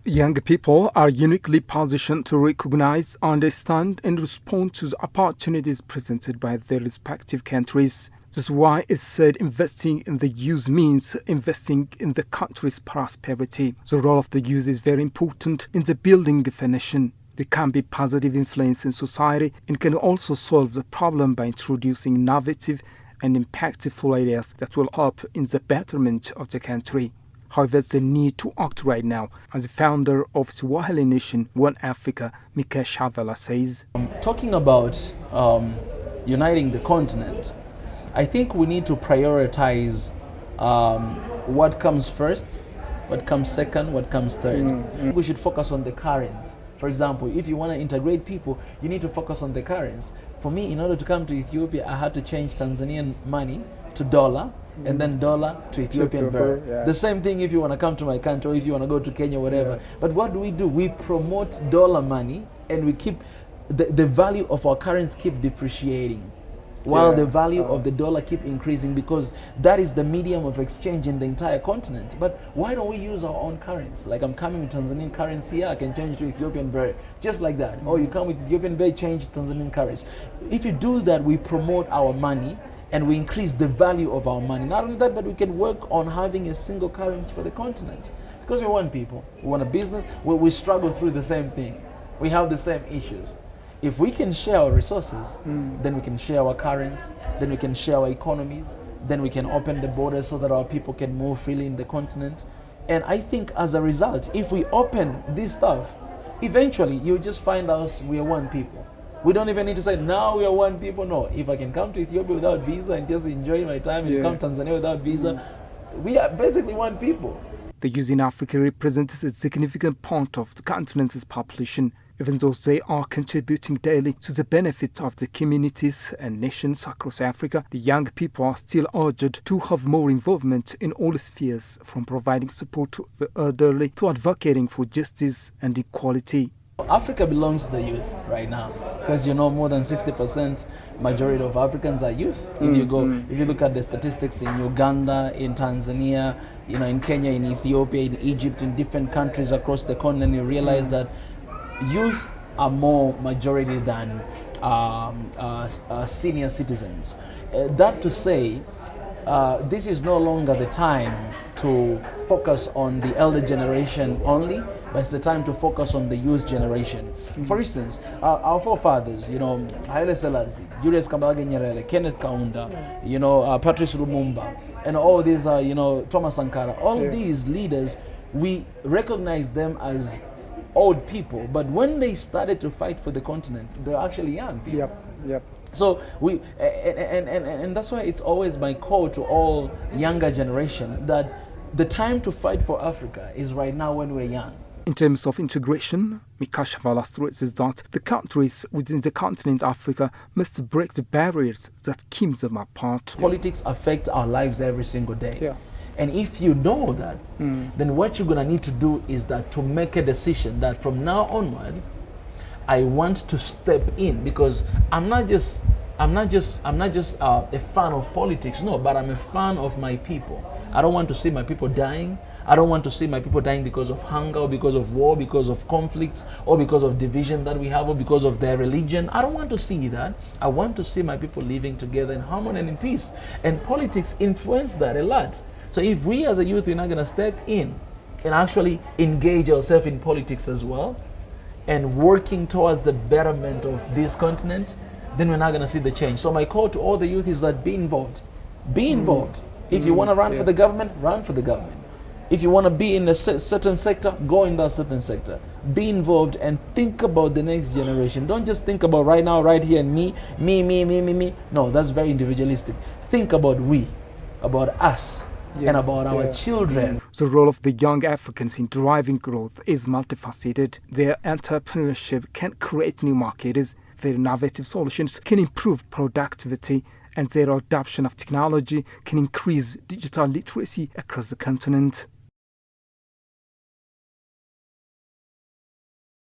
Young people are uniquely positioned to recognize, understand, and respond to the opportunities presented by their respective countries. This is why it's said investing in the youth means investing in the country's prosperity. The role of the youth is very important in the building of a nation. They can be positive influence in society and can also solve the problem by introducing innovative and impactful ideas that will help in the betterment of the country. However, the need to act right now, as the founder of Swahili Nation, One Africa, Mika Chavala says. Talking about uniting the continent, I think we need to prioritize what comes first, what comes second, what comes third. We should focus on the currents. For example, if you want to integrate people, you need to focus on the currents. For me, in order to come to Ethiopia, I had to change Tanzanian money to dollar, and then dollar to Ethiopian birr. Yeah. The same thing if you want to come to my country, or if you want to go to Kenya, whatever. Yeah. But what do? We promote dollar money, and we keep the value of our currency keep depreciating, while the value of the dollar keep increasing, because that is the medium of exchange in the entire continent. But why don't we use our own currency? Like, I'm coming with Tanzanian currency here, I can change to Ethiopian birr, just like that. Or you come with Ethiopian birr, change to Tanzanian currency. If you do that, we promote our money and we increase the value of our money. Not only that, but we can work on having a single currency for the continent. Because we want people, we want a business, we struggle through the same thing. We have the same issues. If we can share our resources, then we can share our currency, then we can share our economies, then we can open the borders so that our people can move freely in the continent. And I think as a result, if we open this stuff, eventually you'll just find us, we are one people. We don't even need to say, now we are one people. No, if I can come to Ethiopia without visa and just enjoy my time, and come to Tanzania without visa, we are basically one people. The youth in Africa represents a significant part of the continent's population, even though they are contributing daily to the benefit of the communities and nations across Africa. The young people are still urged to have more involvement in all spheres, from providing support to the elderly to advocating for justice and equality. Africa belongs to the youth right now, because more than 60% majority of Africans are youth. If you look at the statistics in Uganda, in Tanzania, in Kenya, in Ethiopia, in Egypt, in different countries across the continent, you realize that youth are more majority than senior citizens. That to say, this is no longer the time to focus on the elder generation only, but it's the time to focus on the youth generation. For instance, our forefathers, Haile Selassie, Julius Kambarage Nyerere, Kenneth Kaunda, Patrice Lumumba, and all these, Thomas Sankara, all these leaders, we recognize them as old people, but when they started to fight for the continent, they're actually young people. Yep. So and that's why it's always my call to all younger generation that the time to fight for Africa is right now when we're young. In terms of integration, Mika Chavala stresses that the countries within the continent Africa must break the barriers that keep them apart. Politics affect our lives every single day. And if you know that, then what you're gonna need to do is that to make a decision that from now onward, I want to step in, because I'm not just a fan of politics, no, but I'm a fan of my people. I don't want to see my people dying. I don't want to see my people dying because of hunger, or because of war, because of conflicts, or because of division that we have, or because of their religion. I don't want to see that. I want to see my people living together in harmony and in peace. And politics influence that a lot. So if we as a youth, we're not going to step in and actually engage ourselves in politics as well, and working towards the betterment of this continent, then we're not going to see the change. So my call to all the youth is that be involved. Be involved. If you want to run for the government, run for the government. If you want to be in a certain sector, go in that certain sector. Be involved and think about the next generation. Don't just think about right now, right here, and me. No, that's very individualistic. Think about we, about us, and about our children. The role of the young Africans in driving growth is multifaceted. Their entrepreneurship can create new markets, their innovative solutions can improve productivity, and their adoption of technology can increase digital literacy across the continent.